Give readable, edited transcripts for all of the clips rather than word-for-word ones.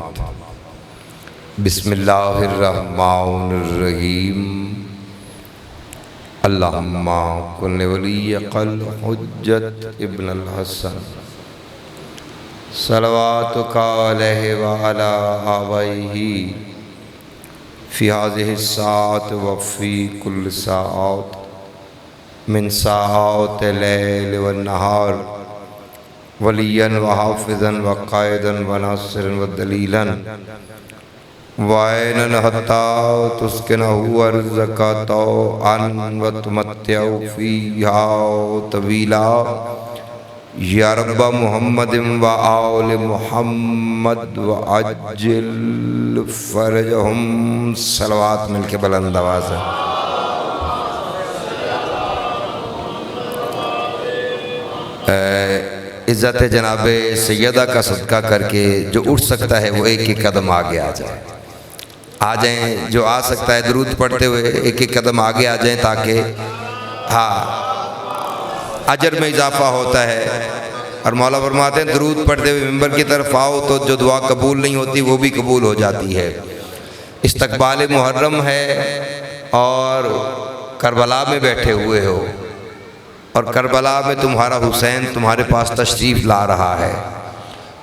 बाद बिस्मिल्लाहिर्रहमानिर्रहीम। अल्लाहुम्मा कुल्ल वलियकल हुज्जत इब्नुल हसन सलवातुका अलैहि व अला आबैहि फ़ी हाज़िहि साअत व फ़ी कुल्ल साअत मिन साअतिल लैल वन नहार वलियन व हाफ़िज़न व क़ाइदन व नासिरन व दलीलन वायनन हत्ता तुस्किनहु अर्ज़का तौअन व तुमत्तिअहु फ़ीहा तवीला या रब्ब मुहम्मदिन व आले मुहम्मद व अज्जिल फ़रजहुम। सलवात मिलके बुलंद आवाज़ है। इज़्ज़त जनाबे सैयदा का सदका करके जो उठ सकता है वो एक एक कदम आगे आ जाए। आ जाएं जो आ सकता है दुरूद पढ़ते हुए एक एक कदम आगे आ जाएं ताकि अजर में इजाफा होता है। और मौला फरमाते हैं दुरूद पढ़ते हुए मिंबर की तरफ आओ तो जो दुआ कबूल नहीं होती वो भी कबूल हो जाती है। इस्तकबाल मुहर्रम है और करबला में बैठे हुए हो और करबला में तुम्हारा हुसैन तुम्हारे पास तशरीफ़ ला रहा है।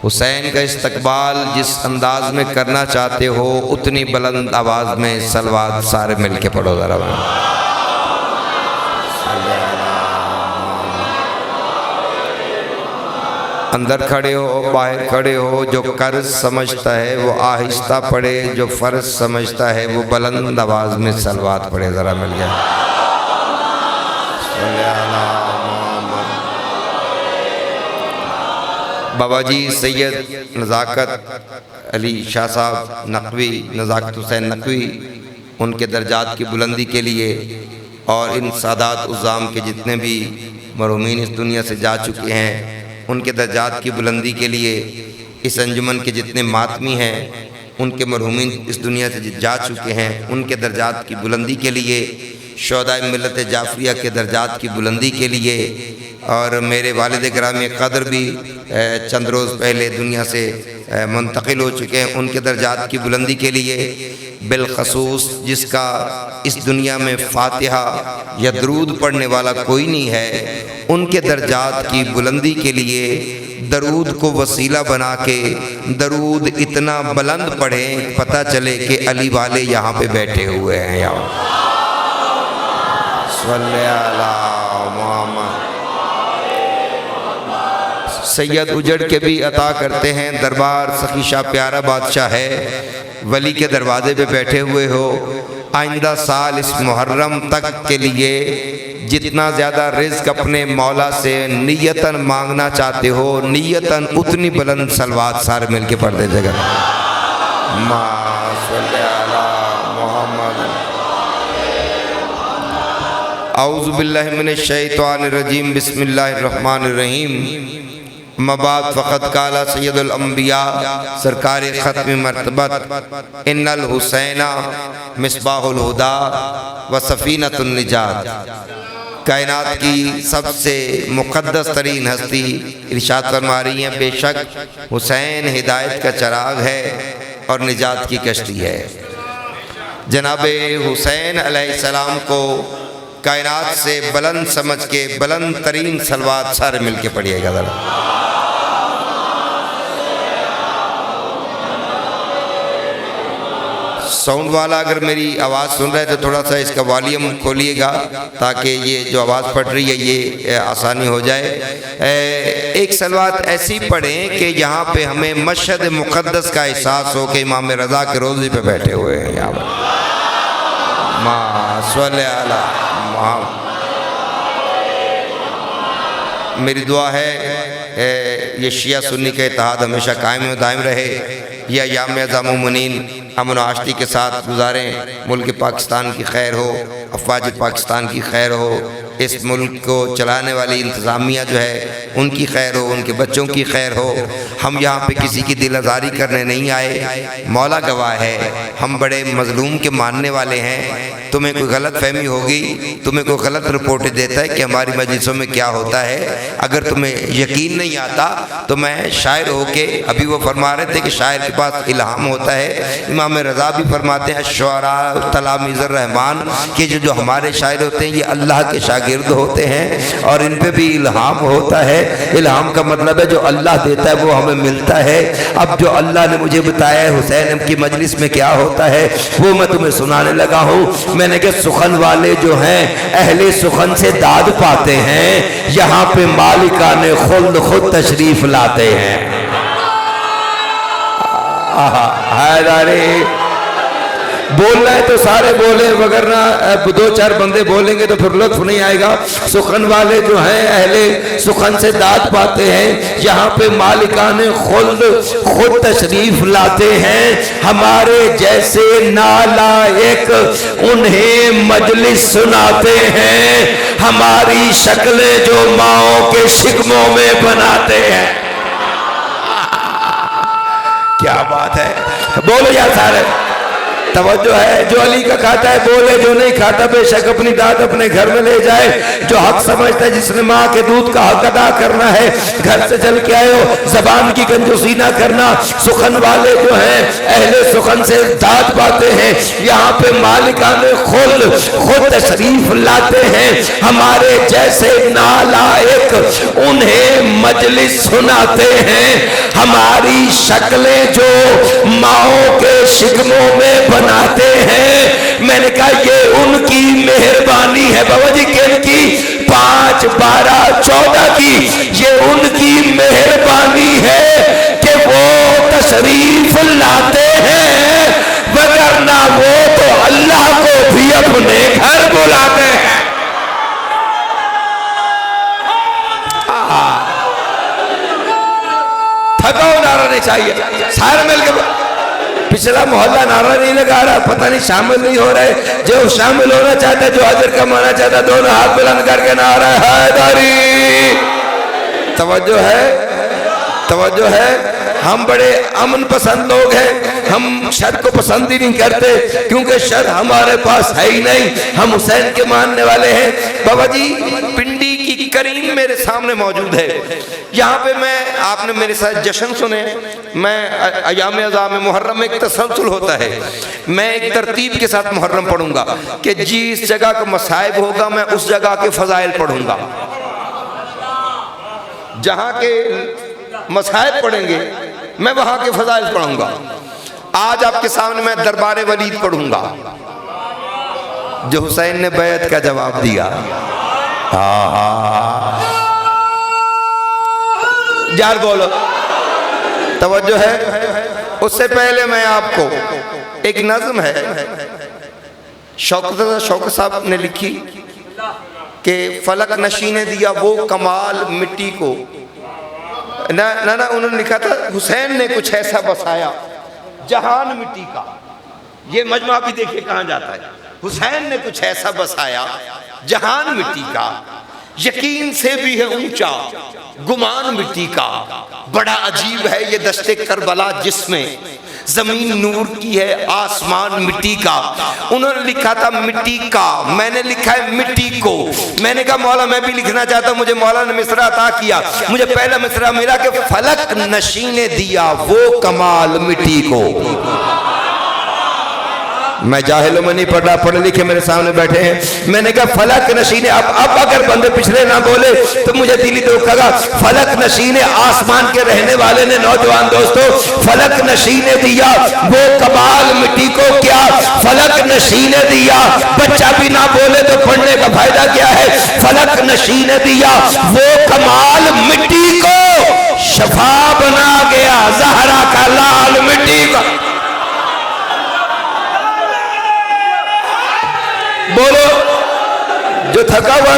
हुसैन का इस्तकबाल जिस अंदाज में करना चाहते हो उतनी बुलंद आवाज़ में सलवात सारे मिल के पढ़ो ज़रा। अंदर खड़े हो बाहर खड़े हो, जो कर्ज समझता है वो आहिस्ता पढ़े, जो फ़र्ज समझता है वो बुलंद आवाज़ में सलवात पढ़े ज़रा मिल गया। बाबा जी सैयद नज़ाकत अली शाह साहब नकवी, नज़ाकत हुसैन नकवी, उनके दर्जात की बुलंदी के लिए और इन सादात उज़्ज़ाम के जितने भी मरहूमीन इस दुनिया से जा चुके हैं उनके दर्जात की बुलंदी के लिए, इस अंजुमन के जितने मातमी हैं उनके मरहूमीन इस दुनिया से जा चुके हैं उनके दर्जात की बुलंदी के लिए, शोहदाए मिल्लत जाफरिया के दर्जात की बुलंदी के लिए, और मेरे वालिद गिरामी क़द्र भी चंद रोज़ पहले दुनिया से मुंतकिल हो चुके हैं उनके दर्जात की बुलंदी के लिए, बिलखसूस जिसका इस दुनिया में फ़ातिहा या दरूद पढ़ने वाला कोई नहीं है उनके दर्जात की बुलंदी के लिए दरूद को वसीला बना के दरूद इतना बुलंद पढ़ें पता चले कि अली वाले यहाँ पे बैठे हुए हैं। यहाँ सैयद उजड़ के भी अता करते हैं। दरबार सखी शाह प्यारा बादशाह है, वली के दरवाजे पे बैठे हुए हो। आइंदा साल इस मुहर्रम तक के लिए जितना ज़्यादा रिज़्क अपने मौला से नियतन मांगना चाहते हो नियतन उतनी बुलंद सलवात सारे मिल के पढ़ दे जगह। औज़ु बिल्लाहि मिनश शैतानिर रजीम बिस्मिल्लाहिर्रहमानिर्रहीम। मबाद फ़क़त काला सैयदुल अंबिया सरकार ख़त्म मरतबत इन्नल हुसैना मिसबाहुल हुदा व सफ़ीनतुन निजात। कायनात की सबसे मुक़द्दस तरीन हस्ती इरशाद फरमा रही हैं बेशक हुसैन हिदायत का चराग है और निजात की कश्ती है। जनाबे हुसैन अलैहिस्सलाम को कायनात से बुलंद समझ के बुलंद तरीन सलवात सारे मिल के पढ़िएगा ज़रा। साउंड वाला अगर मेरी आवाज़ सुन रहा है तो थोड़ा सा इसका वॉल्यूम खोलिएगा ताकि ये जो आवाज़ पड़ रही है ये आसानी हो जाए। एक सलवात ऐसी पढ़ें कि यहाँ पे हमें मशहद मुक़द्दस का एहसास हो कि इमाम रज़ा के रोज़े पे बैठे हुए हैं। यहाँ पर मेरी दुआ है ये शिया सुन्नी का इत्तेहाद हमेशा कायम व दायम रहे। यह याम अज़ाम मुनीन अमन आश्ती के साथ गुजारें, मुल्क पाकिस्तान की खैर हो। अफवाज पाकिस्तान की खैर हो, इस मुल्क को चलाने वाली इंतज़ामिया जो है उनकी खैर हो, उनके बच्चों की खैर हो। हम यहाँ पे किसी की दिल आज़ारी करने नहीं आए, मौला गवाह है, हम बड़े मजलूम के मानने वाले हैं। तुम्हें कोई गलत फहमी होगी, तुम्हें कोई गलत रिपोर्ट देता है कि हमारी मजलिसों में क्या होता है। अगर तुम्हें यकीन नहीं आता तो मैं शायर होके, अभी वो फरमा रहे थे कि शायर के पास इल्हाम होता है। इमाम रज़ा भी फरमाते हैं शुअरा तलामीज़ुर रहमान कि जो हमारे शायर होते हैं ये अल्लाह के शागिर्द होते हैं और इन पे भी इल्हाम होता है। इल्हाम का मतलब है जो अल्लाह देता है वो हमें मिलता है। अब जो अल्लाह ने मुझे बताया है हुसैन की मजलिस में क्या होता है वो मैं तुम्हें सुनाने लगा हूँ। मैंने कहा सुखन वाले जो हैं अहले सुखन से दाद पाते हैं, यहाँ पे मालिकाने खुद तशरीफ लाते हैं। हैदारे बोलना है तो सारे बोले, मगर ना दो चार बंदे बोलेंगे तो फिर लुत्फ नहीं आएगा। सुखन वाले जो हैं अहले सुखन से दाद पाते हैं, यहाँ पे मालिकाने खुद तशरीफ लाते हैं। हमारे जैसे नालायक उन्हें मजलिस सुनाते हैं, हमारी शक्लें जो माओ के शिकमों में बनाते हैं। क्या बात है, बोलो यार सारे। तवज्जो है, जो अली का खाता है बोले, जो नहीं खाता बेशक अपनी दाद अपने घर में ले जाए। जो हक समझता है, जिसने माँ के दूध का हक अदा करना है, घर से चल के आए हो, जबान की कंजूसी ना करना। सुखन वाले जो हैं अहले सुखन से दाद पाते हैं, यहाँ पे मालिकाने खुद तशरीफ लाते हैं। हमारे जैसे नालायक उन्हें मजलिस सुनाते हैं, हमारी शक्लें जो माओ के शिकमों में बनाते हैं। मैंने कहा ये उनकी मेहरबानी है बाबा जी, की 5, 12, 14 की ये उनकी मेहरबानी है कि वो तशरीफ लाते हैं, वरना वो तो अल्लाह को भी अपने घर बुलाते हैं। थकाओ नारा नहीं चाहिए, सारे मिलकर। पिछला मोहल्ला नारा नहीं लगा रहा, पता नहीं शामिल नहीं हो रहे। जो शामिल होना चाहता है, जो अजर कमाना चाहता है, दोनों हाथ बुलंद करके नारा हैदरी। तवज्जो है, तवज्जो है। हम बड़े अमन पसंद लोग हैं, हम शर को पसंद ही नहीं करते क्योंकि शर हमारे पास है ही नहीं। हम हुसैन के मानने वाले हैं। बाबा जी पिंडी की करीम मेरे सामने मौजूद है। यहाँ पे मैं, आपने मेरे साथ जश्न सुने, मैं अयाम अज़ा में मुहर्रम में एक तसलसल होता है, मैं एक तरतीब के साथ मुहर्रम पढ़ूंगा कि जिस जगह का मसाइब होगा मैं उस जगह के फजाइल पढ़ूंगा। जहाँ के मसाइब पढ़ेंगे मैं वहाँ के फजाइल पढ़ूंगा। आज आपके सामने मैं दरबार वलीद पढ़ूंगा जो हुसैन ने बैत का जवाब दिया। यार बोलो, तवज्जो है। उससे पहले मैं आपको एक नज़्म है शौकत साहब ने लिखी कि फलक नशी ने दिया वो कमाल मिट्टी को। ना ना ना उन्होंने लिखा था हुसैन ने कुछ ऐसा बसाया जहान मिट्टी का। ये मजमा भी देखिए कहाँ जाता है। हुसैन ने कुछ ऐसा बसाया जहान मिट्टी का, यकीन से भी है ऊंचा गुमान मिट्टी का। बड़ा अजीब है ये दश्ते करबला जिसमें जमीन नूर की है आसमान मिट्टी का। उन्होंने लिखा था मिट्टी का, मैंने लिखा है मिट्टी को। मैंने कहा मौला मैं भी लिखना चाहता हूं। मुझे मौला ने मिसरा अता किया। मुझे पहला मिसरा मिला कि फलक नशी ने दिया वो कमाल मिट्टी को। मैं जाहिलों में नहीं पढ़ रहा, पढ़े लिखे मेरे सामने बैठे हैं। मैंने कहा फलक नशी ने, अब अगर बंदे पिछले ना बोले तो मुझे दिली धोखा। फलक नशी ने, आसमान के रहने वाले ने, नौजवान दोस्तों, फलक नशी ने दिया वो कमाल मिट्टी को। क्या फलक नशी ने दिया? बच्चा भी ना बोले तो पढ़ने का फायदा क्या है? फलक नशी ने दिया वो कमाल मिट्टी को, शफा बना गया ज़हरा का लाल मिट्टी का। बोलो, जो थका हुआ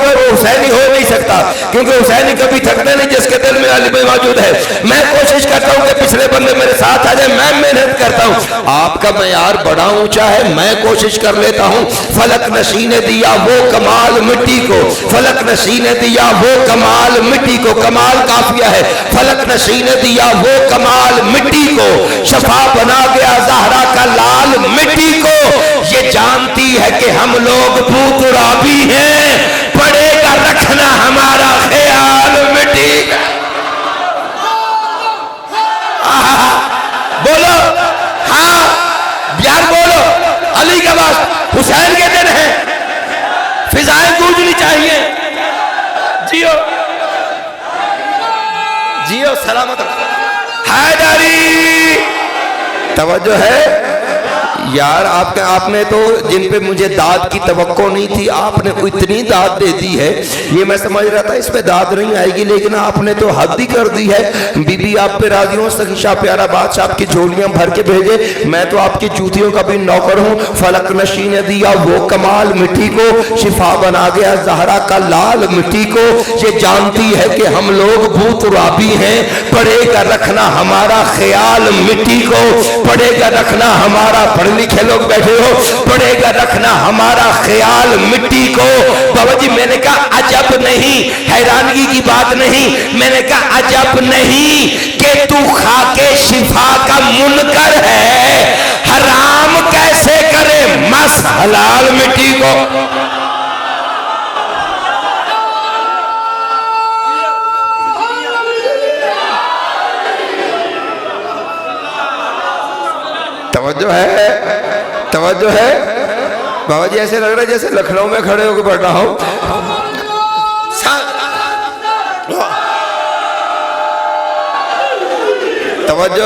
वो हुसैनी हो नहीं सकता, क्योंकि हुसैनी कभी थकते नहीं जिसके दिल में अली मौजूद है। मैं कोशिश करता हूँ कि पिछले बंदे मेरे साथ आ जाए, मैं मेहनत करता हूँ। आपका मयार बड़ा ऊंचा है, मैं कोशिश कर लेता हूँ। फलक नशी ने दिया वो कमाल मिट्टी को, फलक नशी ने दिया वो कमाल मिट्टी को, कमाल काफिया है। फलक नशी ने दिया वो कमाल मिट्टी को, शफा बना गया ज़हरा का लाल मिट्टी को। ये जानती है कि हम लोग भूतुराबी हैं, पड़ेगा रखना हमारा ख्याल मिट्टी का। बोलो हाँ यार, बोलो अली के पास हुसैन के दिन है, फिजाएं गूंजनी चाहिए। जियो जियो सलामत हैदरी। तवज्जो है यार, आपने तो जिन पे मुझे दाद की तवक्को नहीं थी, आपने इतनी दाद दे दी है। ये मैं समझ रहा था इसमें दाद नहीं आएगी, लेकिन आपने तो हद ही कर दी है। बीबी आप पे राजी हो, सखीशा प्यारा बादशाह आपकी झोलियां भर के भेजे, मैं तो आपकी जूतियों का भी नौकर हूँ। फलक नशी ने दिया वो कमाल मिट्टी को, शिफा बना गया ज़हरा का लाल मिट्टी को। ये जानती है कि हम लोग भूतुराबी हैं, पड़ेगा रखना हमारा ख्याल मिट्टी को, पड़ेगा रखना हमारा, पढ़ लिखे लोग बैठे हो, पड़ेगा रखना हमारा ख्याल मिट्टी को। बाबा जी मैंने कहा अजब नहीं, हैरानगी की बात नहीं, मैंने कहा अजब नहीं कि तू खाके शिफा का मुनकर है, हराम कैसे करे मस हलाल मिट्टी को। तवज्जो है बाबा जी, ऐसे लग रहा है जैसे लखनऊ में खड़े होकर पढ़ रहा हूं। तवज्जो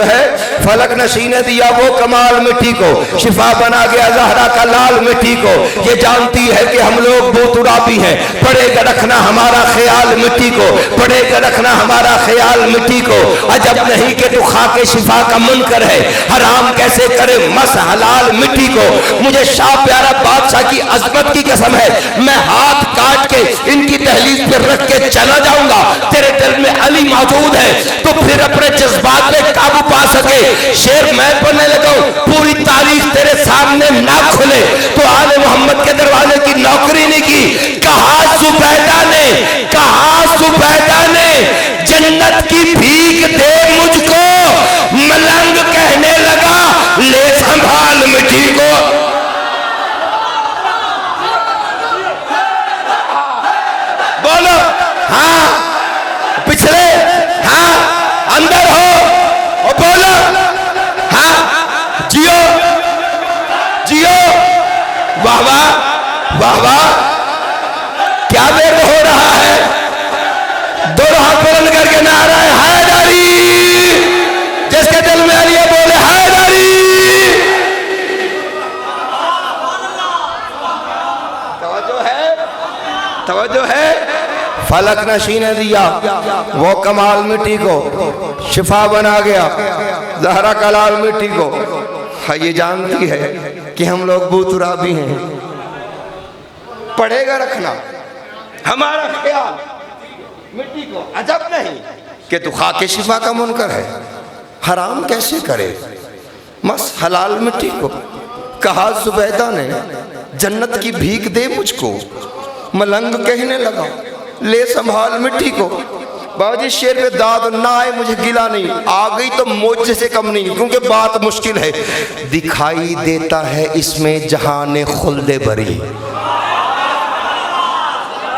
है। फलक नशी ने दिया वो कमाल मिट्टी को, शिफा बना गया ज़हरा का लाल मिट्टी को। ये जानती है कि हम लोग भूतुराबी हैं, पड़ेगा रखना हमारा ख्याल मिट्टी को, पड़ेगा रखना हमारा ख्याल मिट्टी को। अजब नहीं कि तू खाके शिफा का मुनकर है, हराम कैसे करे मस हलाल मिट्टी को। मुझे शाह प्यारा बादशाह की अजमत की कसम है, मैं हाथ काट के इनकी दहलीज पर रख के चला जाऊंगा। तेरे दिल में अली मौजूद है तो फिर अपने जज्बात पे काबू पा सके। शेर मैं पढ़ने लगा, पूरी तारीख तेरे सामने ना खुले तो आले मोहम्मद के दरवाजे की नौकरी नहीं की। कहा सुबैदा ने जन्नत की भीख दे मुझको, मलंग कहने लगा ले संभाल मिट्टी को। बोलो हाँ, पिछले हाँ, अंदर हो और बोलो हाँ, जियो जियो। वाह वाह वाह वाह, क्या देर हो रहा है। दोनों हाथ बुलंद करके नारा हैदरी, जिसके दिल में आ रही है बोले हैदरी। तवज्जो है। फलक नशी ने दिया वो कमाल मिट्टी को, शिफा बना गया ज़हरा का लाल मिट्टी को। हाँ ये जानती है कि हम लोग भूतुराबी हैं, पड़ेगा रखना हमारा ख्याल मिट्टी को। अजब नहीं कि तू खाके शिफा का मुनकर है, हराम कैसे करे मस हलाल मिट्टी को। कहा जुबैदा ने जन्नत की भीख दे मुझको, मलंग कहने लगा ले संभाल मिट्टी को। बाबा जी शेर पे दाद ना आए मुझे गिला नहीं, आ गई तो मुझसे से कम नहीं, क्योंकि बात मुश्किल है। दिखाई देता है इसमें जहाने खुल्दे बरी।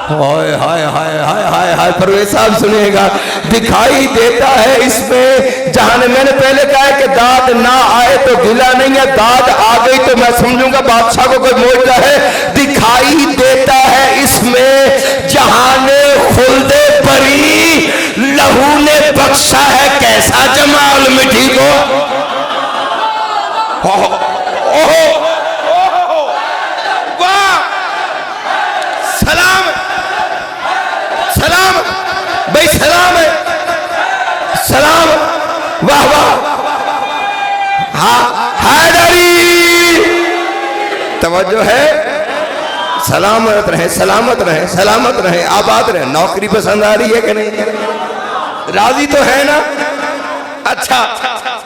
हाय हाय हाय हाय हाय हाय, परवेज साहब सुनिएगा। दिखाई देता है इसमें जहाने, मैंने पहले कहा कि दाद ना आए तो गिला नहीं है, दाद आ गई तो मैं समझूंगा बादशाह को कोई मौजूदा है। दिखाई देता है इसमें जहाने खुल्दे बरी, लहू ने बख्शा है कैसा जमाल मिट्टी को। वाह, सलाम सलाम भाई, सलाम है, सलाम। वाह वाह, हाँ हैदरी। तवज्जो है, सलामत रहे, सलामत रहे, सलामत रहे, आबाद रहे। नौकरी पसंद आ रही है कि नहीं? राजी तो है ना? अच्छा,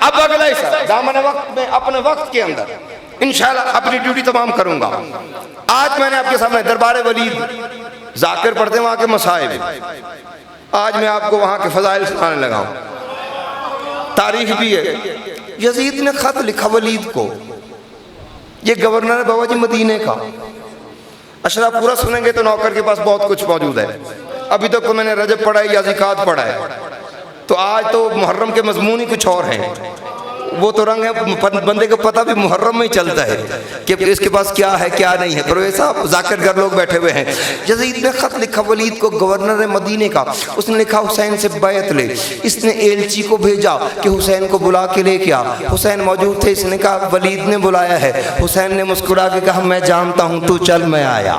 अब अगला हिस्सा दामन वक्त में अपने वक्त के अंदर इंशाल्लाह अपनी ड्यूटी तमाम करूंगा। आज मैंने आपके सामने दरबार वलीद जाकिर पढ़ते हैं वहां के मसाइब, आज मैं आपको वहां के फजाइल सुनाने लगा हूं। तारीख भी है, यजीद ने खत लिखा वलीद को, ये गवर्नर है बाबा जी मदीने का। अशरा पूरा सुनेंगे तो नौकर के पास बहुत कुछ मौजूद है। अभी तक तो मैंने रजब पढ़ा है या ज़िकात पढ़ा है, तो आज तो मुहर्रम के मजमून ही कुछ और हैं। वो तो रंग है, बंदे को पता भी मुहर्रम में ही चलता है कि इसके पास क्या है क्या नहीं है। पर वैसा जाकिर घर लोग बैठे हुए हैं। यजीद ने खत लिखा वलीद को, गवर्नर मदीने का। उसने लिखा हुसैन से बैत ले। इसने एलची को भेजा कि हुसैन को बुला के लेके आ। हुसैन मौजूद थे, इसने कहा वलीद ने बुलाया है। हुसैन ने मुस्कुरा के कहा मैं जानता हूँ, तू चल मैं आया।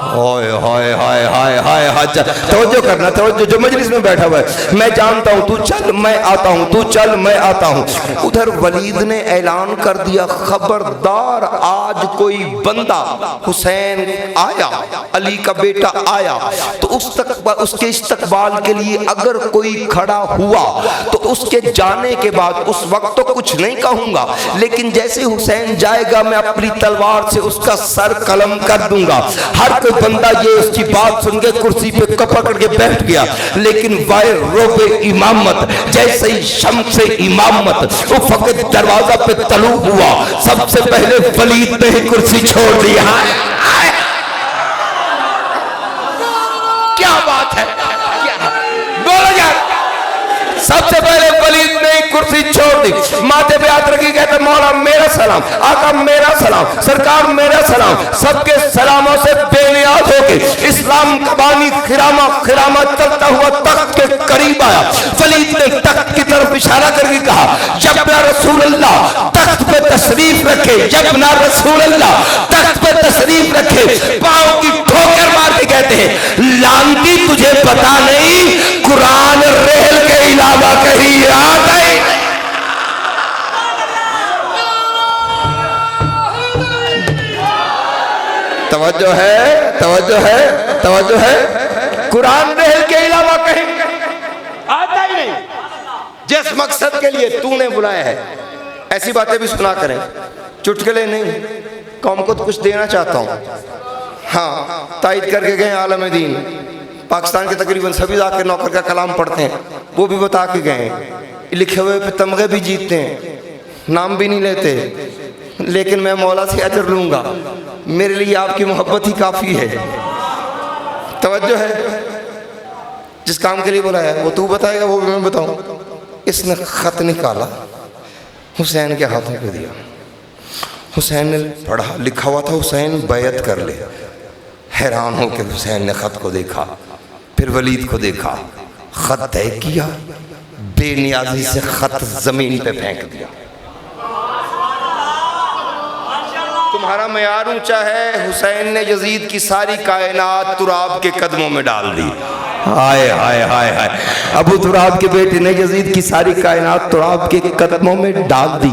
हाय हाय हाय हाय हाय हाय, तवज्जो करना, तवज्जो। जो मजलिस में बैठा हुआ है, मैं जानता हूँ, तू चल मैं आता हूँ, तू चल मैं आता हूँ। उधर वलीद ने ऐलान कर दिया, खबरदार आज कोई बंदा हुसैन आया, अली का बेटा आया, तो उसके इस्तकबाल के लिए अगर कोई खड़ा हुआ तो उसके जाने के बाद उस वक्त तो कुछ नहीं कहूंगा, लेकिन जैसे हुसैन जाएगा मैं अपनी तलवार से उसका सर कलम कर दूंगा। हर कोई बंदा ये उसकी बात सुन के कुर्सी पे पकड़ के बैठ गया। लेकिन वाय रोबे इमामत, जैसे ही शम्स इमामत उफ़क़ दरवाजा पे तलू हुआ, सबसे पहले वलीद ने ही कुर्सी छोड़ दी। क्या बात है, क्या बोलो यार। सबसे पहले वलीद ने कुर्सी छोड़ दी, माथे पे हाथ रखी, कहते मौला मेरा सलाम, आका मेरा सलाम, सरकार मेरा सलाम। सबके सलामों से बेनियाज होके इस्लाम का बानी खिरामा खिरामा चलता हुआ तख्त के करीब आया। वलीद ने तख्त की तरफ इशारा करके कहा, जबना रसूल अल्लाह तख्त पे तशरीफ रखे, जबना रसूल अल्लाह तख्त पे तशरीफ रखे। पांव की ठोकर मार के कहते हैं, लानती तुझे पता नहीं कुरान रेल के इलावा कहीं याद है? तवज्जो है, तवज्जो है, तवज्जो है। कुरान रेल के अलावा कहीं आता ही नहीं। जिस मकसद के लिए तूने बुलाया है, ऐसी बातें भी सुना करें, चुटकुले नहीं। कौम को तो कुछ देना चाहता हूँ। हाँ, तायद करके गए आलम दीन, पाकिस्तान के तकरीबन सभी जाकिर नौकर का कलाम पढ़ते हैं, वो भी बता के गए। लिखे हुए पे तमगे भी जीतते हैं, नाम भी नहीं लेते, लेकिन मैं मौला से अजर लूंगा। मेरे लिए आपकी मोहब्बत ही काफ़ी है। तवज्जो है। जिस काम के लिए बुलाया है वो तू बताएगा, वो भी मैं बताऊं। इसने ख़त निकाला, हुसैन के हाथों पे दिया। हुसैन ने पढ़ा, लिखा हुआ था हुसैन बैत कर ले। हैरान हो के हुसैन ने ख़त को देखा, फिर वलीद को देखा, ख़त तय किया, बेनियाजी से ख़त ज़मीन पे फेंक दिया। तुम्हारा मयार ऊंचा है, हुसैन ने यजीद की सारी कायनात तुराब के कदमों में डाल दी। हाय हाय हाय हाय, अबू तुराब के बेटे ने यजीद की सारी कायनात तुराब के कदमों में डाल दी।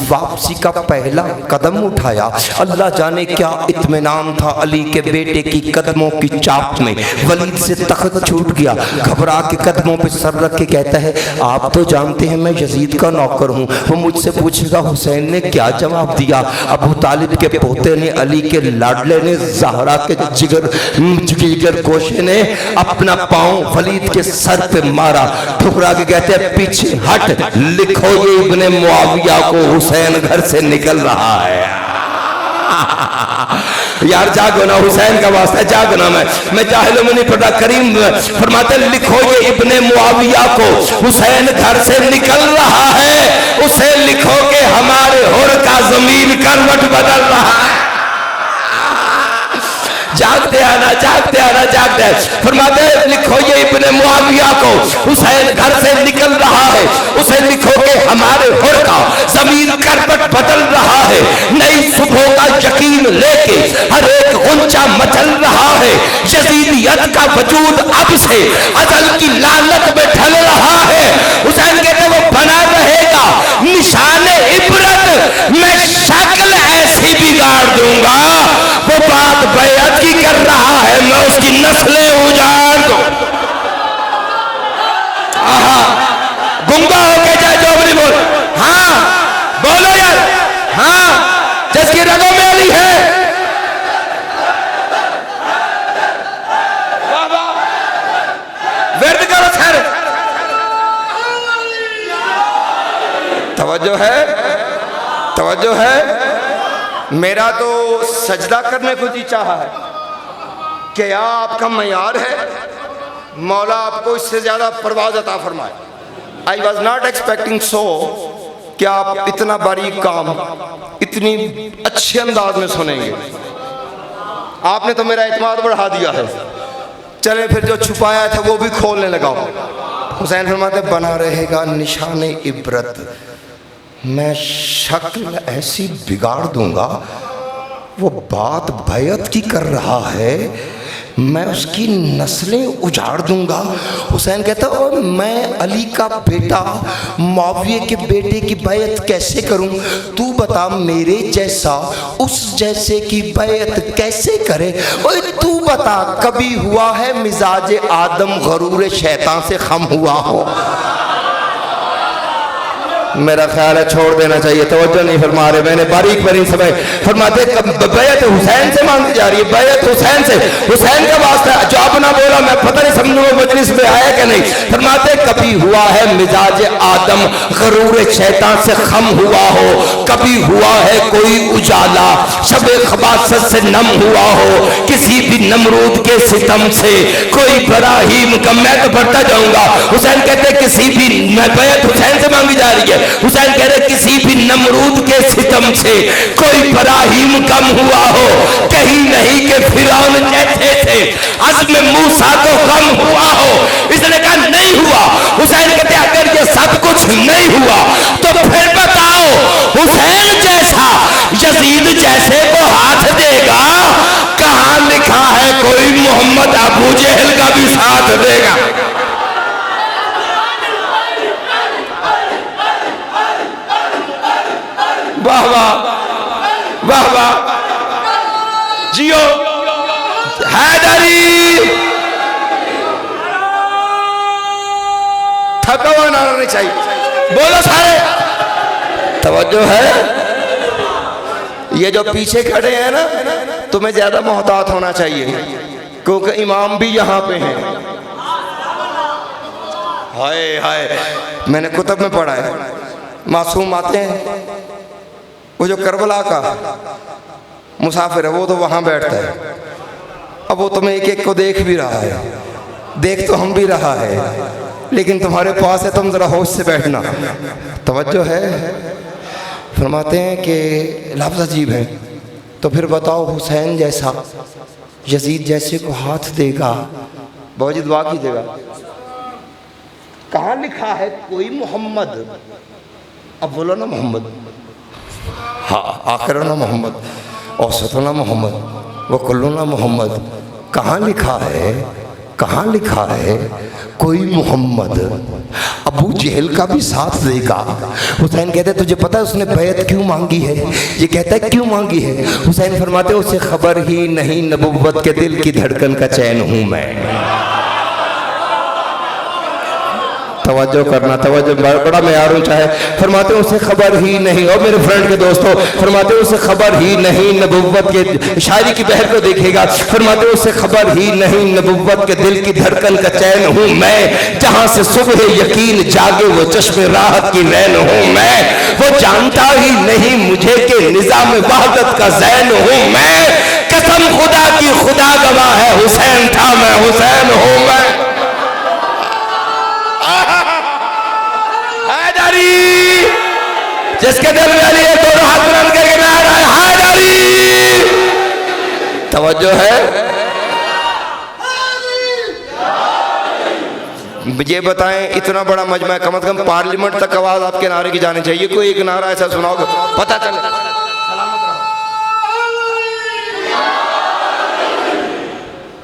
वापसी का पहला कदम उठाया, अल्लाह जाने क्या इत्मीनान था अली के बेटे की कदमों की चाप में। वलीद से तख्त छूट गया, घबरा के कदमों पे सर रख के कहता है, आप तो जानते हैं मैं यजीद का नौकर हूँ। वो मुझसे पूछेगा हुसैन ने क्या जवाब दिया। अबू तालिब के पोते ने, अली के लाडले ने, ज़हरा के जिगर गोशे ने अपना पांव वलीद के सर पे मारा, ठुकरा के कहते हैं पीछे हट, लिखो ये इब्ने मुआविया को हुसैन घर से निकल रहा है। यार जागो ना, हुसैन का वास्ता जागो ना। मैं जाहिलों में नहीं पढ़ा, करीम फरमाते लिखो ये इब्ने मुआविया को हुसैन घर से निकल रहा है। उसे लिखो के हमारे हुर का जमीन करवट बदल रहा है। जागते आना, जागते आना, जागते। फरमाते लिखो ये इब्ने मुआविया को हुसैन घर से निकल रहा है। उसे लिखो के हमारे हुर का जमीन करवट बदल रहा है। नई सुबह का यकीन लेके हर एक गुंजा मचल रहा है। यजीदियत का वजूद अब से अजल की लानत में ढल रहा है। हुसैन कहते वो बना रहेगा निशाने इबरत, मैं शक्ल ऐसी बिगाड़ दूंगा वो बाप तवज्जो है, तवज्जो है। मेरा तो सजदा करने को जी चाहा है कि या आपका मयार है, मौला आपको इससे ज़्यादा परवाज़ अता फरमाए। I was not expecting so कि आप इतना बारीक काम इतनी अच्छे अंदाज में सुनेंगे। आपने तो मेरा एतमाद बढ़ा दिया है। चले फिर जो छुपाया था वो भी खोलने लगाओ। हुसैन फरमाते बना रहेगा निशान इबरत, मैं शक्ल ऐसी बिगाड़ दूंगा, वो बात बैत की कर रहा है, मैं उसकी नस्लें उजाड़ दूंगा। हुसैन कहता और मैं अली का बेटा मुआविया के बेटे की बैत कैसे करूं? तू बता मेरे जैसा उस जैसे की बैत कैसे करे? ओए तू बता कभी हुआ है मिजाज आदम गरूर शैतान से खम हुआ हो? मेरा ख्याल है छोड़ देना चाहिए, तवज्जो नहीं फरमा रहे। मैंने बारीक बारीक समय फरमाते बैत हुसैन से मांगी जा रही है, बैत हुसैन से, हुसैन का वास्ता। जो अपना बोला मैं पता नहीं समझूं मजलिस में आया कि नहीं। फरमाते कभी हुआ है मिजाज आदम गरूर शैतान से खम हुआ हो, कभी हुआ है कोई उजाला शबे खबासत से नम हुआ हो, किसी भी नमरूद के सितम से कोई इब्राहीम का। मैं तो बढ़ता जाऊंगा। हुसैन कहते किसी भी, मैं बैत हुसैन से मांगी जा रही है। हुसैन कह रहे किसी भी नमरूद के सितम से कोई इब्राहीम कम हुआ हो, कहीं नहीं कि फिरौन जैसे थे अज़्म मूसा को कम हुआ हो। इसने कहा नहीं हुआ। हुसैन कहते अगर ये सब कुछ नहीं हुआ तो फिर बताओ हुसैन जैसा यजीद जैसे को हाथ देगा? कहां लिखा है कोई मोहम्मद अबू जहल का भी साथ देगा? वाह वाह वाह वाह, जियो हैदरी। थका हुआ नारा नहीं चाहिए, बोलो सारे। तवज्जो है। ये जो पीछे खड़े हैं ना, तुम्हें ज्यादा मोहतात होना चाहिए क्योंकि इमाम भी यहाँ पे हैं। हाय हाय, मैंने कुतुब में पढ़ा है, मासूम आते हैं, वो जो करबला का मुसाफिर है वो तो वहाँ बैठता है। अब वो तुम्हें एक एक को देख भी रहा है, देख तो हम भी रहा है, लेकिन तुम्हारे पास है, तुम ज़रा होश से बैठना। तवज्जो है। फरमाते हैं कि लफ्ज़ अजीब है, तो फिर बताओ हुसैन जैसा यजीद जैसे को हाथ देगा? बहुत जी दुआ कीजिएगा। कहाँ लिखा है कोई मोहम्मद? अब बोलो ना मोहम्मद, हाँ आखिर ना मोहम्मद, औसतो ना मोहम्मद, वो कुल्लू ना मोहम्मद। कहाँ लिखा है, कहाँ लिखा है कोई मोहम्मद अबू जहल का भी साथ देगा? हुसैन कहते तुझे पता है उसने बैत क्यों मांगी है? ये कहता है क्यों मांगी है? हुसैन फरमाते उसे खबर ही नहीं नबुव्वत के दिल की धड़कन का चैन हूँ मैं। तवज्जो करना, तवज्जो, बड़ा मयार ऊंचा है। फरमाते उसे खबर ही नहीं, और मेरे फ्रेंड के दोस्तों फरमाते उसे खबर ही नहीं नबुव्वत के, शायरी की बहर को देखिएगा। फरमाते उसे खबर ही नहीं नबुव्वत के दिल की धड़कन का चैन हूँ मैं, जहाँ से सुबह यकीन जागे वो चश्मे राहत की नैन हूँ मैं। वो जानता ही नहीं मुझे कि निजाम वहदत का ज़ैन हूँ मैं। कसम खुदा की खुदा गवाह है हुसैन था मैं, हुसैन हूँ मैं। जिसके दिल में अली है दोनों हाथ बुलंद करके नारा हैदरी। तवज्जो है। ये बताएं इतना बड़ा मजमा है, कम से कम पार्लियामेंट तक आवाज आपके नारे की जानी चाहिए। कोई एक नारा ऐसा सुनाओगे पता चले।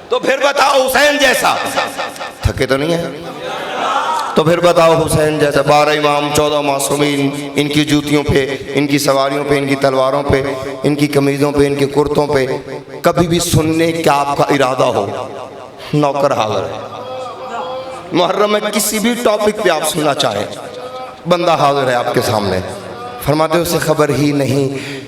तो फिर बताओ हुसैन जैसा, थके तो नहीं है? तो फिर बताओ हुसैन जैसा 12 इमाम 14 मासूमीन, इनकी जूतियों पे, इनकी सवारियों पे, इनकी तलवारों पे, इनकी कमीज़ों पे, इनके कुर्तों पे कभी भी सुनने का आपका इरादा हो, नौकर हाजिर है। मुहर्रम में किसी भी टॉपिक पे आप सुनना चाहें, बंदा हाजिर है आपके सामने। फरमाते उसे खबर ही नहीं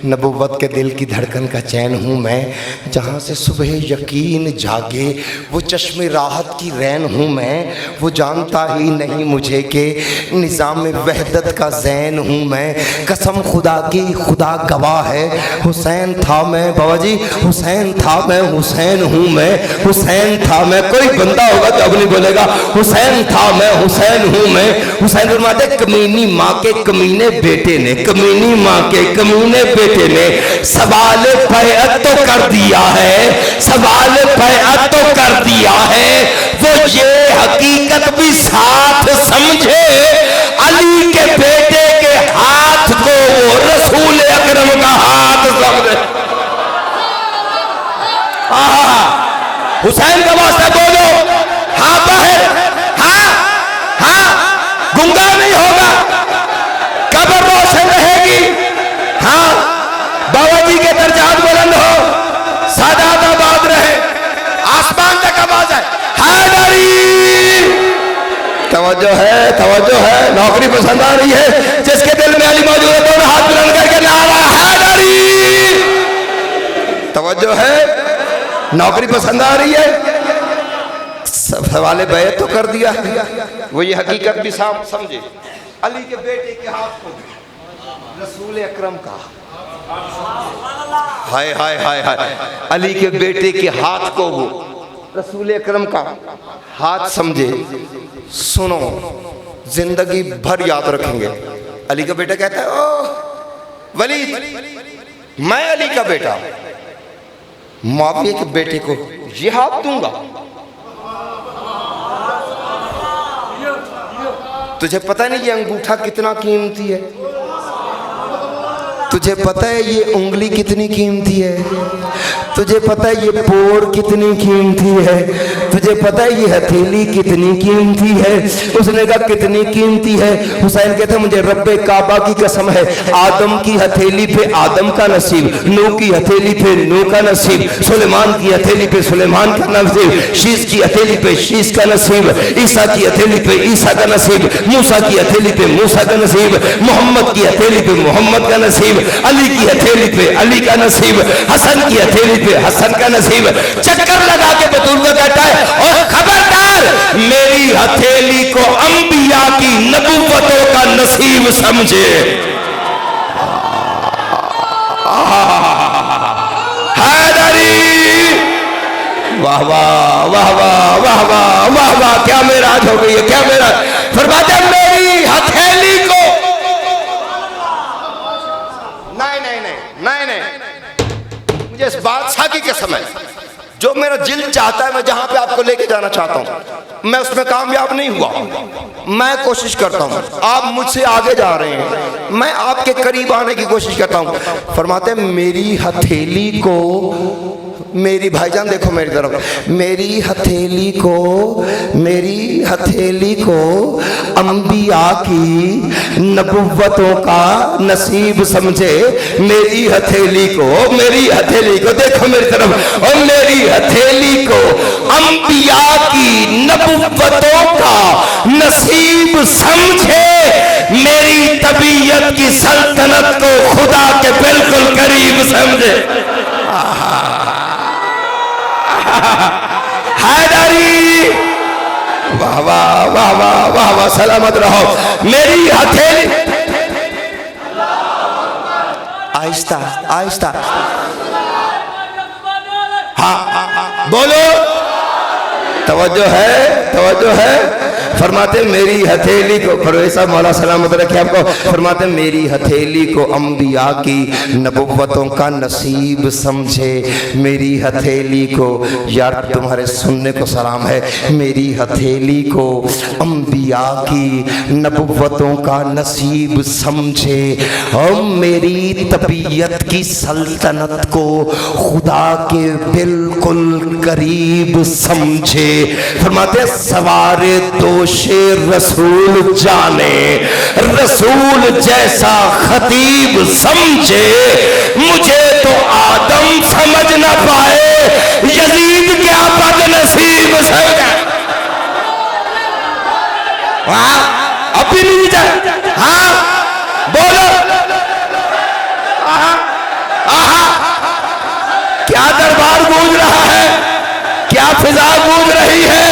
नबुव्वत के दिल की धड़कन का चैन हूँ मैं, जहाँ से सुबह यकीन जागे वो चश्मे राहत की रैन हूँ मैं, वो जानता ही नहीं मुझे कि निज़ाम वहदत का ज़ैन हूँ मैं। कसम खुदा की खुदा गवाह है, हुसैन था मैं बाबा जी, हुसैन था मैं, हुसैन हूँ मैं, हुसैन था मैं। कोई बंदा होगा तो अब नहीं बोलेगा हुसैन था मैं, हुसैन हूँ मैं। हुसैन फरमाते कमीनी माँ के कमीने बेटे ने, कमीनी माँ के कमीने बेटे ने सवाल बैअत तो कर दिया है, सवाल बैअत तो कर दिया है। वो ये हकीकत भी साथ समझे, अली के बेटे के हाथ को रसूल अकरम का हाथ समझे। हुसैन का वास्ता बोलो, हाँ बाहर, हाँ हाँ, गुंगा नहीं होगा, कब्र रोशन रहेगी। हाँ, बाबा जी के दर्जात बुलंद हो, सादात आबाद रहे, आसमान तक आवाज है हैदरी। तवज्जो है, नौकरी पसंद आ रही है, जिसके दिल में अली मौजूद है दोनों हाथ बुलंद करके नारा हैदरी। तवज्जो है, नौकरी पसंद आ रही है, सवाले बैत तो कर दिया है। वो ये हकीकत भी साफ समझे, अली के बेटे के हाथ को रसूल अकरम का, हाय हाय हाय हाय, अली के बेटे के हाथ को वो रसूल अकरम का हाथ समझे। सुनो, जिंदगी भर याद रखेंगे। अली का बेटा कहता है, ओ वलीद, मैं अली का बेटा मुआविया के बेटे को ये हाथ दूंगा। तुझे पता नहीं ये अंगूठा कितना कीमती है? तुझे पता है ये उंगली कितनी कीमती है? तुझे पता है ये पोर कितनी कीमती है? तुझे पता है ये हथेली कितनी कीमती है? उसने कहा कितनी कीमती है? हुसैन कहते मुझे रब्बे काबा की कसम है, आदम की हथेली पे आदम का नसीब, नूह की हथेली पे नूह का नसीब, सुलेमान की हथेली पे सुलेमान का नसीब, शीश की हथेली पे शीश का नसीब, ईसा की हथेली पे ईसा का नसीब, मूसा की हथेली पे मूसा का नसीब, मोहम्मद की हथेली पे मोहम्मद का नसीब, अली की हथेली पे अली का नसीब, हसन की हथेली पे हसन का नसीब। चक्कर लगा के बुजुर्ग कहता है, और खबरदार मेरी हथेली को अंबिया की नबुव्वतों का नसीब समझे। हैदरी, वाह वाह वाह वाह वाह वाह वाह वाह, क्या मेराज हो गई है, क्या मेराज। फरमाते मेरी हथेली को, नहीं, मुझे इस बादशाह की कसम है, जो मेरा दिल चाहता है मैं जहां पे आपको लेके जाना चाहता हूं, मैं उसमें कामयाब नहीं हुआ। मैं कोशिश करता हूं, आप मुझसे आगे जा रहे हैं, मैं आपके करीब आने की कोशिश करता हूं। फरमाते मेरी हथेली को, मेरी भाईजान देखो मेरी तरफ, मेरी हथेली को अंबिया की नबुव्वतों का नसीब समझे। मेरी हथेली को देखो मेरी तरफ, और मेरी हथेली को अंबिया की नबुव्वतों का नसीब समझे। मेरी तबीयत की सल्तनत को खुदा के बिल्कुल करीब समझे। हैदरी, वाह वाह वाह वाह वाह वाह, सलामत रहो। मेरी हथेली, आहिस्ता आहिस्ता, हाँ बोलो, तवज्जो है। फरमाते मेरी हथेली को, फरवेसा मौला सलामत रखे आपको, फरमाते मेरी हथेली को अंबिया की नबुव्वतों का नसीब समझे। मेरी हथेली को, यार तुम्हारे सुनने को सलाम है, मेरी हथेली को अंबिया की नबुव्वतों का नसीब समझे। और मेरी तबीयत की सल्तनत को खुदा के बिल्कुल करीब समझे। फरमाते सवारे दोशे रसूल जाने, रसूल जैसा खतीब समझे। मुझे तो आदम समझ न पाए, यजीद क्या बदनसीब समझे। हाँ अभी नहीं जाए, हाँ बोलो, क्या दरबार गूंज रहा है, क्या फिजा गूंज रही है।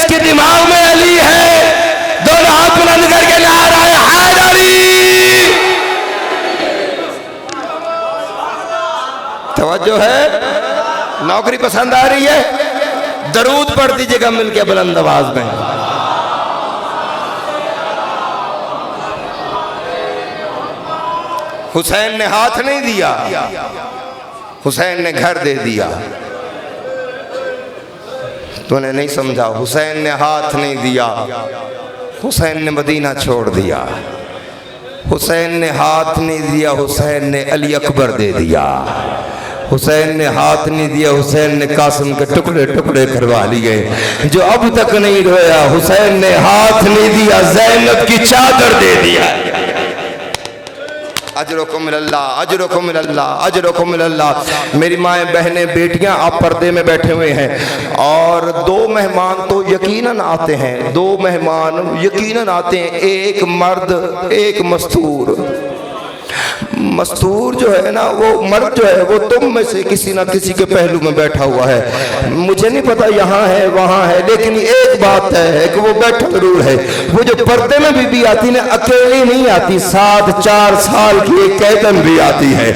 जिसके दिमाग में अली है, दोनों हाथ बुलंद करके नाराए हैदरी। तवज्जो है? नौकरी पसंद आ रही है? दरूद पढ़ दीजिएगा मिलके बुलंद आवाज में। हुसैन ने हाथ नहीं दिया, हुसैन ने घर दे दिया। तूने नहीं समझा, हुसैन ने हाथ नहीं दिया, हुसैन ने मदीना छोड़ दिया। हुसैन ने हाथ नहीं दिया, हुसैन ने अली अकबर दे दिया। हुसैन ने हाथ नहीं दिया, हुसैन ने कासिम के टुकड़े टुकड़े करवा लिए। जो अब तक नहीं रोया, हुसैन ने हाथ नहीं दिया, ज़ैनब की चादर दे दिया। अजरुकुम मिनल्लाह, अजरुकुम मिनल्लाह, अजरुकुम मिनल्लाह। मेरी माएँ, बहनें, बेटियां, आप पर्दे में बैठे हुए हैं और दो मेहमान तो यकीनन आते हैं, दो मेहमान यकीनन आते हैं, एक मर्द एक मस्तूर। मस्तूर जो है ना, वो मर्द जो है वो तुम में से किसी ना किसी के पहलू में बैठा हुआ है। मुझे नहीं पता यहाँ है वहाँ है, लेकिन एक बात है कि वो बैठा जरूर है। वो जो पर्दे में बीबी आती ना, अकेली नहीं आती, साथ 4 साल की एक कैदन भी आती है,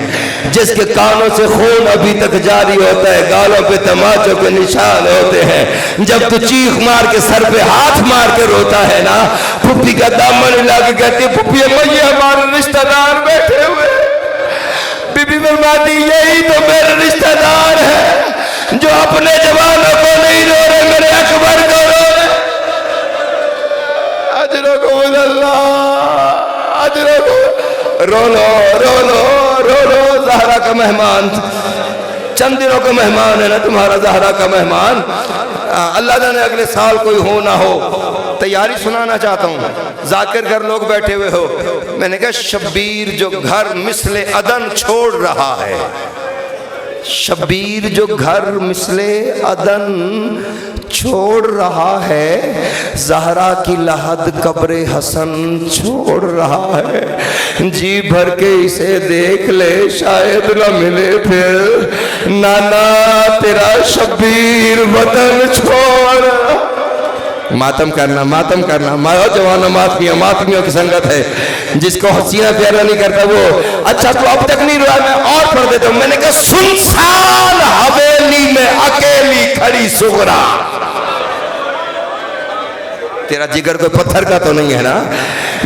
जिसके कानों से खून अभी तक जारी होता है, गालों पे तमाचों के निशान होते हैं। जब तू चीख मार के सर पे हाथ मार के रोता है ना, पुप्पी का दामन हिला के कहती, पुप्पी ये हमारे रिश्तेदार बैठे हुए। बीबी फरमाती, यही तो मेरे रिश्तेदार है जो अपने जवानों को नहीं रो रहे, मेरे अकबर को रो रहे। अजरुकुम मिनल्लाह, अजरुकुम। रो लो रो लो रो लो। ज़हरा का मेहमान, चंद दिनों का मेहमान है ना तुम्हारा, ज़हरा का मेहमान। अल्लाह जाने अगले साल कोई हो ना हो। तैयारी सुनाना चाहता हूँ, जाकिर घर लोग बैठे हुए हो। मैंने कहा शब्बीर जो घर मिसले अदन छोड़ रहा है, शब्बीर जो घर मिसले अदन छोड़ रहा है, ज़हरा की लहद कब्रे हसन छोड़ रहा है। जी भर के इसे देख ले, शायद न मिले फिर। नाना तेरा शब्बीर वतन छोड़। मातम करना, मातम करना। मारो जवानों, मातमियों, मातमियों की संगत है। जिसको हसीना प्यारा नहीं करता वो। अच्छा तो अब तक नहीं रोया, मैं और पढ़ देता हूँ। मैंने कहा सुनसान हवेली में अकेली खड़ी सुगरा। तेरा जिगर कोई पत्थर का तो नहीं है ना?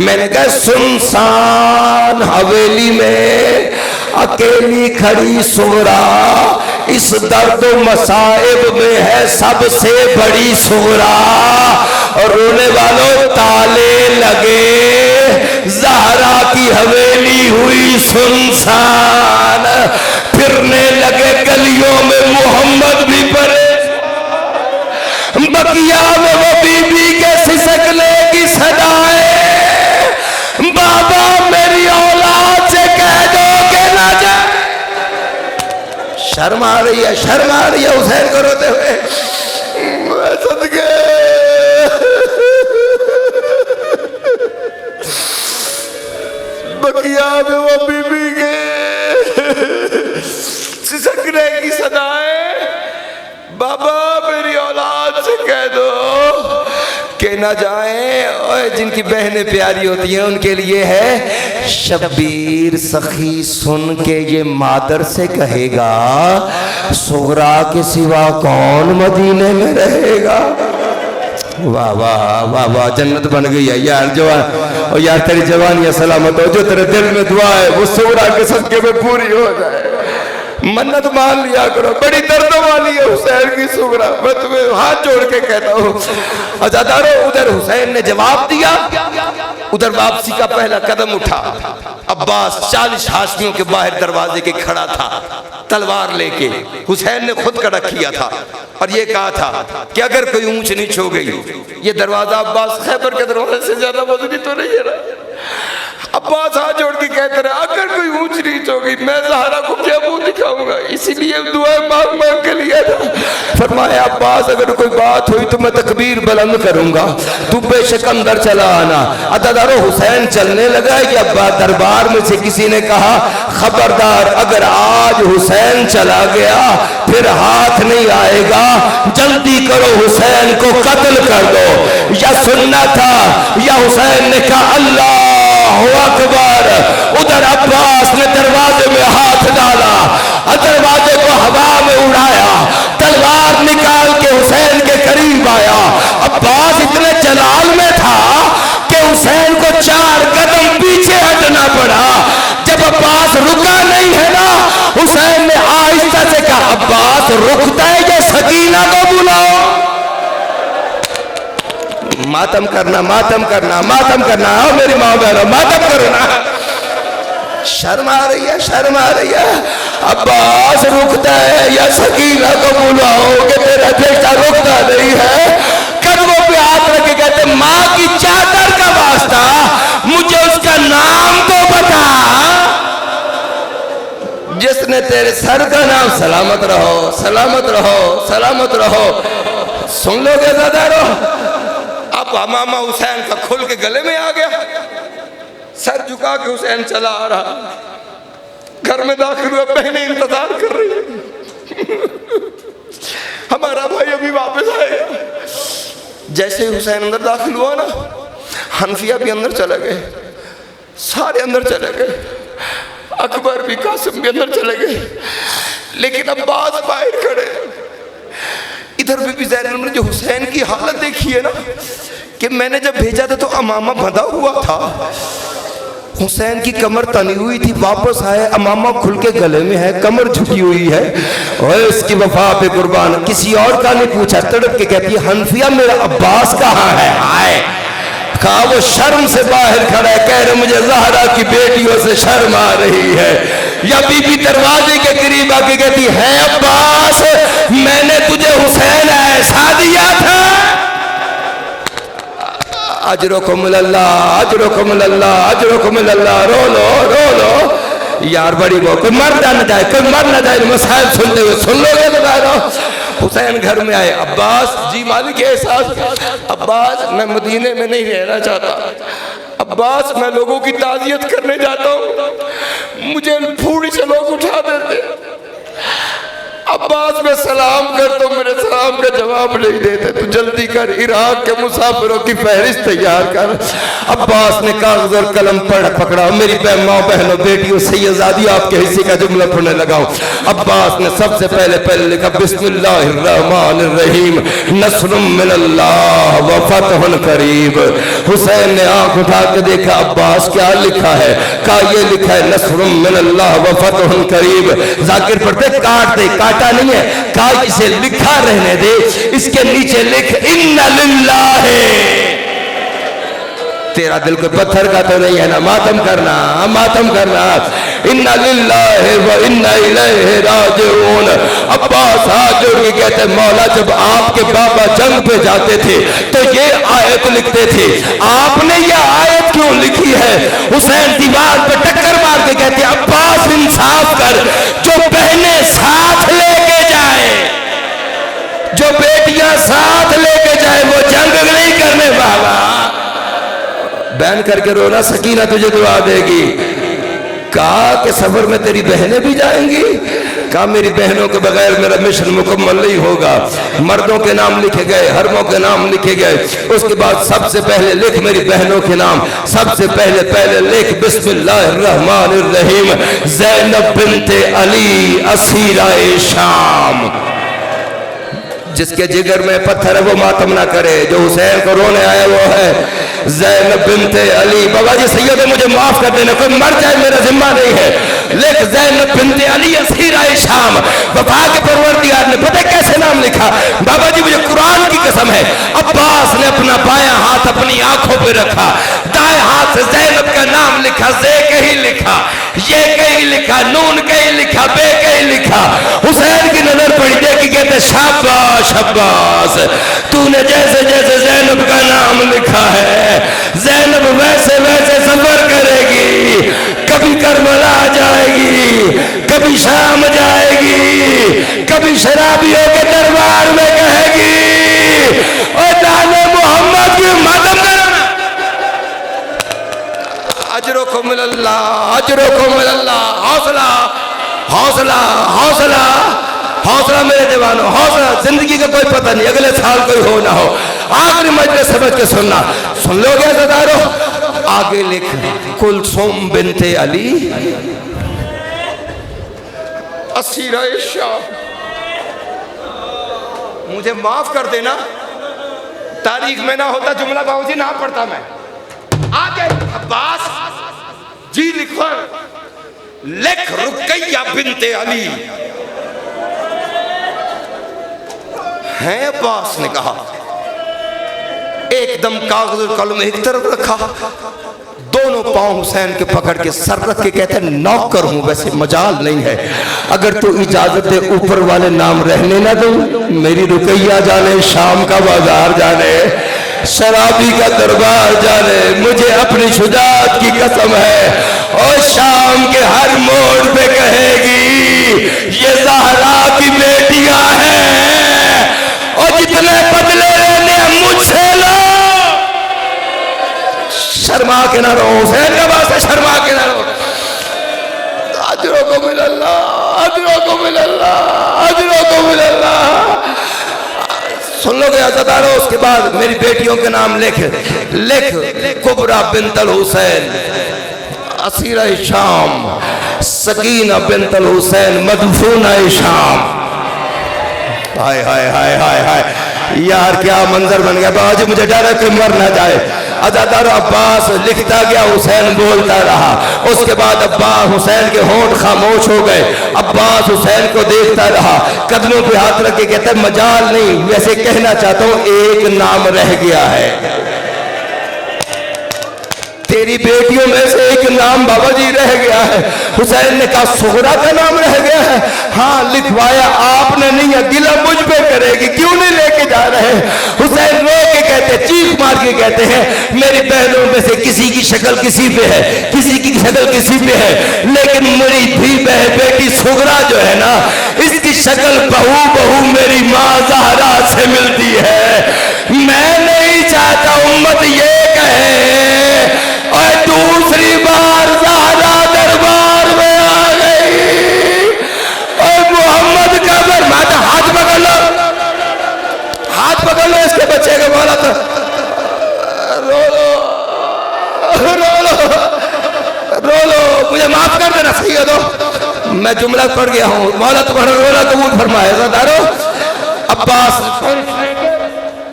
मैंने कहा सुनसान हवेली में अकेली खड़ी सुगरा, इस दर्द मसाइब में है सबसे बड़ी सुगरा। और रोने वालों ताले लगे, ज़हरा की हवेली हुई सुनसान। फिरने लगे गलियों में मोहम्मद भी परे, बकिया में वो बीबी के सिसकने की सदाएं। बाबा मेरी औलाद से कह दो कि ना जाए। शर्म आ रही है, शर्म आ रही है हुसैन को रोते हुए। सदके बकिया में वो बीबी के सिसकने की सदाएं। बाबा मेरी औलाद से कह दो कि ना जाए। और जिनकी बहनें प्यारी होती हैं उनके लिए है शब्बीर सखी सुन के ये मादर से कहेगा, सुगरा के सिवा कौन मदीने में रहेगा। वाह वाह वाह वाह, जन्नत बन गई है यार जवान। और यार तेरी जवानी सलामत हो, जो तेरे दिल में दुआ है वो सुगरा के सदके में पूरी हो जाए। मन्नत मान लिया करो, बड़ी दर्द वाली है हुसैन की सुगरा। मैं तुम्हें हाथ जोड़ के कहता हूँ अज़ादारों। उधर हुसैन ने जवाब दिया, उधर वापसी का पहला कदम उठा। अब्बास 40 हाशमियों के बाहर दरवाजे के खड़ा था, तलवार लेके। हुसैन ने खुद कड़ा किया था और ये कहा था कि अगर कोई ऊंच नीच हो गई, ये दरवाजा अब्बास खैबर के दरवाजे से ज्यादा वजनी तो नहीं है ना। अब्बास हाथ जोड़ के कहते रहे, अगर कोई ऊंच नीच हो गई मैं ज़हरा को क्या मुंह खाऊंगा, इसीलिए दुआ मांग मांग के लिया था। फरमाया अब्बास अगर कोई बात हुई तो मैं तकबीर बुलंद करूंगा, तू बेशक अंदर चला आना। अदादारो हुसैन चलने लगा कि अब्बा दरबार में से किसी ने कहा खबरदार अगर आज हुसैन चला गया फिर हाथ नहीं आएगा, जल्दी करो हुसैन को कत्ल कर दो। या सुनना था या हुसैन ने कहा अल्लाह अकबर। उधर अब्बास ने दरवाजे में हाथ डाला, दरवाजे को हवा में उड़ाया, तलवार निकाल के हुसैन के करीब आया। अब्बास इतने जलाल में था कि हुसैन को 4 कदम पीछे हटना पड़ा। जब अब्बास रुका नहीं है ना, हुसैन ने आहिस्ता से कहा अब्बास रुकता है या सकीना को बुलाओ। मातम करना मातम करना मातम करना, आओ मेरी माँ बहनों मातम करना। शर्म आ रही है, शर्म आ रही है। अब्बास रुकता है या सकीना को बुलाओ कि तेरा बेटा रुकता नहीं है। कदमों पे हाथ रख के कहते माँ की चादर का वास्ता मुझे उसका नाम तो बता, जिसने तेरे सर का नाम सलामत रहो सलामत रहो सलामत रहो। सुन लोगे दादारो, अब मामा हुसैन का खुल के गले में आ गया, सर झुका के हुसैन चला आ रहा। घर में दाखिल हुआ, बहनें इंतजार कर रही है हमारा भाई अभी वापस आएगा। जैसे ही हुसैन अंदर दाखिल हुआ ना, हनफिया भी अंदर चले गए, सारे अंदर चले गए, अकबर भी कासिम भी अंदर चले गए, लेकिन अब्बास बाहर खड़े। इधर भी ज़ैनब ने जो हुसैन की हालत देखी है ना, कि मैंने जब भेजा था तो अमामा बंधा हुआ था, हुसैन की कमर तनी हुई थी, वापस आए अमामा खुल के गले में है, कमर झुकी हुई है, और इसकी वफा पे कुर्बान। किसी और का नहीं पूछा, तड़प के कहती है हनफिया मेरा अब्बास कहाँ है। आए कहा वो शर्म से बाहर खड़ा है, कह रहे मुझे ज़हरा की बेटियों से शर्म आ रही है। या बीबी दरवाजे के करीब आके कहती है अब्बास मैंने तुझे हुसैन ऐसा दिया था। अजरुकुमुल्लाह अजरुकुमुल्लाह अजरुकुमुल्लाह। रो लो यार, बड़ी वो कोई मर न जाए, कोई मर न जाए। मसाइल सुनते हुए सुन लोगे तो। हुसैन घर में आए, अब्बास जी मालिक एहसास, अब्बास मैं मदीने में नहीं रहना चाहता, अब्बास मैं लोगों की ताज़ियत करने जाता हूँ, मुझे फूड़ी से लोग उठा देते। अब्बास में सलाम कर तो मेरे सलाम का जवाब नहीं देते, तू जल्दी कर, इराक के मुसाफिरों की फहरिस्त तैयार कर। अब्बास ने कागज और कलम पकड़ा, मेरी माँ बहनों बेटियों सैयदादी आपके हिस्से का जुमला पढ़ने लगाओ। अब्बास ने सबसे पहले लिखा बिस्मिल्लाहिर्रहमानिर्रहीम नस्रुम मिनल्लाह व फतहुन करीब। हुसैन ने आंख उठा के देखा अब्बास क्या लिखा है, कहा ये लिखा है नस्रुम मिनल्लाह व फतहुन करीब। जाकिर पढ़ते काट दे, काटा नहीं है, कहा इसे लिखा रहने दे, इसके नीचे लिख इन्ना लिल्लाह। तेरा दिल कोई पत्थर का तो नहीं है ना, मातम करना मातम करना। इन्ना लिल्लाहि व इन्ना इलैहि राजिऊन। अब्बास हाथ जोड़ के कहते मौला जब आपके बाबा जंग पे जाते थे तो ये आयत लिखते थे, आपने ये आयत क्यों लिखी है। हुसैन दीवार पे टक्कर मार के कहते अब्बास इंसाफ कर, जो बहनें साथ लेके जाए, जो बेटियां साथ लेके जाए वो जंग नहीं करने बाबा। बहन करके रोना, सकीना तुझे दुआ देगी। कहा कि सफर में तेरी बहनें भी जाएंगी, कहा मेरी बहनों के बगैर मेरा मिशन मुकम्मल नहीं होगा। मर्दों के नाम लिखे गए, हरमों के नाम लिखे गए, उसके बाद सबसे पहले लिख मेरी बहनों के नाम, सबसे पहले लिख बिस्मिल्लाहिर्रहमानिर्रहीम ज़ैनब बिन्ते अली असीराए शाम। जिसके जिगर में पत्थर है वो मातम ना करे, जो हुसैन को रोने आया वो है ज़ैनब बिन्ते अली। बाबा जी सैयद मुझे माफ कर देना, कोई मर जाए मेरा जिम्मा नहीं है, लेकिन ज़ैनब बिन्ते अली असीराए शाम। वफा के परवरदिगार ने पता कैसे नाम लिखा बाबा जी, मुझे कुरान की कसम है। अब्बास ने अपना बायां हाथ अपनी आंखों पे रखा, दाएं हाथ से ज़ैनब का नाम लिखा, ज़े कहीं लिखा, ये कहीं लिखा, नून कहीं लिखा, बे कहीं लिखा। हुसैन की नजर पड़ी, देखी कहते शाबाश शाबाश, तूने जैसे जैसे ज़ैनब का नाम लिखा है ज़ैनब वैसे वैसे सफर करेगी, कभी करबला जाएगी, कभी शाम जाएगी, शराबियों के दरबार में कहेगी और जाने मोहम्मद की मातम करना। अजरो को मिलल्ला, अजरो को मिलल्ला। हौसला हौसला हौसला हौसला मेरे दीवानों, हौसला। जिंदगी का कोई पता नहीं, अगले साल कोई हो ना हो। आखिरी मजलिस समझ के सुनना, सुन लोगे अज़ादारों? आगे लिख, कुलसुम बिनते अली असीरा शाह। मुझे माफ कर देना, तारीख में ना होता जुमला बाबूजी ना पढ़ता मैं। आगे अब्बास जी लिखो, लिख रुकैया बिनते अली हैं। अब्बास ने कहा, एकदम कागज और कलम एक तरफ रखा, दोनों पांव हुसैन के पकड़ के सर रख के कहते हैं, नौकर हूं, वैसे मजाल नहीं है, अगर तू इजाजत दे ऊपर वाले नाम रहने ना दूं, मेरी रुकैया जाने, शाम का बाजार जाने, शराबी का दरबार जाने, मुझे अपनी शुजाअत की कसम है। और शाम के हर मोड़ पे कहेगी, ये ज़हरा की बेटियां हैं और जितने बदले लेने मुझसे लो। शर्मा के ना रहो, हुसैन का वास्ते शर्मा के ना रहो। अजरों को मिलल्ला, अजरों को मिलल्ला, अजरों को मिलल्ला। सुन लोगे अज़ादारों? उसके बाद मेरी बेटियों के नाम लिख, लिख कुबरा बिनतल हुसैन असीरा शाम, सकीना बिनतल हुसैन मदफूना शाम। हाय हाय हाय हाय हाय यार, क्या मंजर बन गया। बाबा जी मुझे डर है कि मर ना जाए। अज़ादारों अब्बास लिखता गया, हुसैन बोलता रहा। उसके बाद अब्बास हुसैन के होंठ खामोश हो गए। अब्बास हुसैन को देखता रहा, कदमों पे हाथ रख के कहता है, मजाल नहीं, वैसे कहना चाहता हूं एक नाम रह गया है, तेरी बेटियों में से एक नाम बाबा जी रह गया है। हुसैन ने कहा, सुगरा का नाम रह गया है? हाँ लिखवाया आपने नहीं है, गिला मुझ पे करेगी, क्यों नहीं लेके जा रहे? हुसैन रो के कहते, चीख मार के कहते हैं, मेरी बहनों में से किसी की शक्ल किसी पे है, किसी की शक्ल किसी पे है, लेकिन मेरी भी बेटी सुगरा जो है ना, इसकी शक्ल बहू बहू मेरी माँ ज़हरा से मिलती है। मैं नहीं चाहता उम्मत ये कहे और दूसरी बार ज़हरा दरबार में आ गई और मोहम्मद का फरमाता, हाथ पकड़ लो, हाथ पकड़ लो इसके बच्चे का। बोला तो रो लो रो लो रो लो, मुझे माफ कर देना, सही है तो मैं जुमला पढ़ गया हूँ। मौला तो रोला कबूल फरमाए। ज़ादारो अब्बास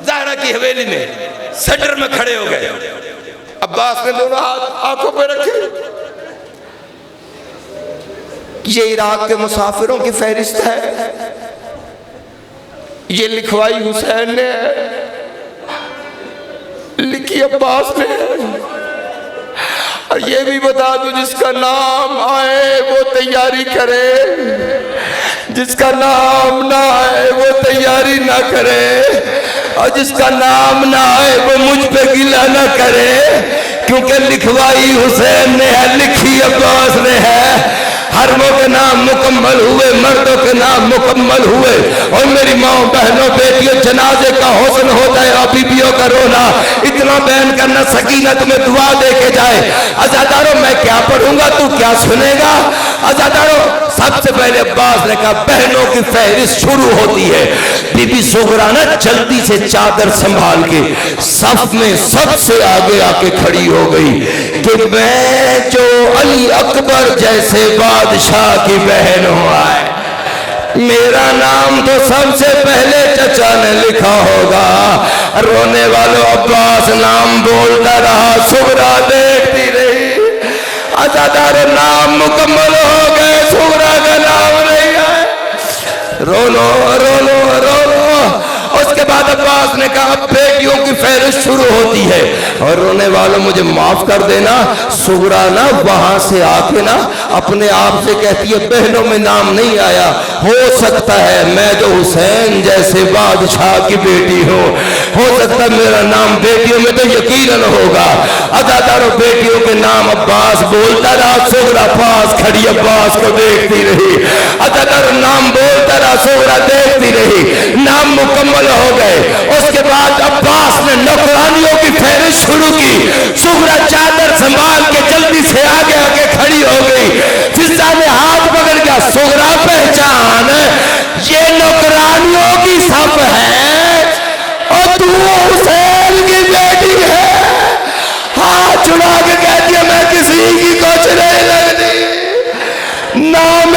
ज़हरा की हवेली में सटर में खड़े हो गए। अब्बास ने दोनों हाथ आंखों पर रखे। ये इराक के मुसाफिरों की फहरिस्त है, ये लिखवाई हुसैन ने, लिखी अब्बास ने। और ये भी बता दो, जिसका नाम आए वो तैयारी करे, जिसका नाम ना आए वो तैयारी ना करे, और जिसका नाम ना आए वो मुझ पे गिला ना करे, क्योंकि लिखवाई हुसैन ने है, लिखी अब्बास ने है। हरमों के नाम मुकम्मल हुए, मर्दों के नाम मुकम्मल हुए। और मेरी माँ बहनों बेटियों, जनाजे का हुस्न होता है और बीबियों का रोना। इतना बयान करना, सकीना तुम्हें दुआ दे के जाए। अज़ादारों मैं क्या पढ़ूंगा, तू क्या सुनेगा? अज़ादारों सबसे पहले अब्बास ने कहा, बहनों की फहरिस्त शुरू होती है। बीबी सुगरा ना जल्दी से चादर संभाल के सफ में सबसे आगे आके खड़ी हो गई कि मैं जो अली अकबर जैसे बादशाह की बहन हुआ है, मेरा नाम तो सबसे पहले चचा ने लिखा होगा। रोने वालों अब्बास नाम बोलता रहा, सुगरा देखती रही। अज़ादारों नाम मुकम्मल हो गए, सुगरा का नाम नहीं है। रो लो रो लो रो लो। उसके बाद अब्बास ने कहा, बेटियों की फहरिस्त शुरू होती है। और रोने वालों मुझे माफ कर देना, सुगरा ना वहां से आके ना अपने आप से कहती है, बहनों में नाम नहीं आया, हो सकता है मैं जो हुसैन जैसे बादशाह की बेटी हूँ, हो सकता है मेरा नाम बेटियों में तो यकीनन होगा। अज़ादारों चारों बेटियों के नाम अब्बास बोलता रहा, सुगरा पास खड़ी अब्बास को देखती रही, अदकर नाम बोलता रहा, सुगरा देखती रही। नाम मुकम्मल हो गए। उसके बाद अब्बास ने नौकरानियों की फहरिस्त शुरू की। सुगरा चादर संभाल के जल्दी से आगे आगे खड़ी हो गई। फिजा ने हाथ पकड़ गया, सुगरा पहचान, ये नौकरानियों की सब है और तू हुसैन की बेटी है। हाथ चुरा के कहती है मैं किसी की कुछ नहीं लगती, नाम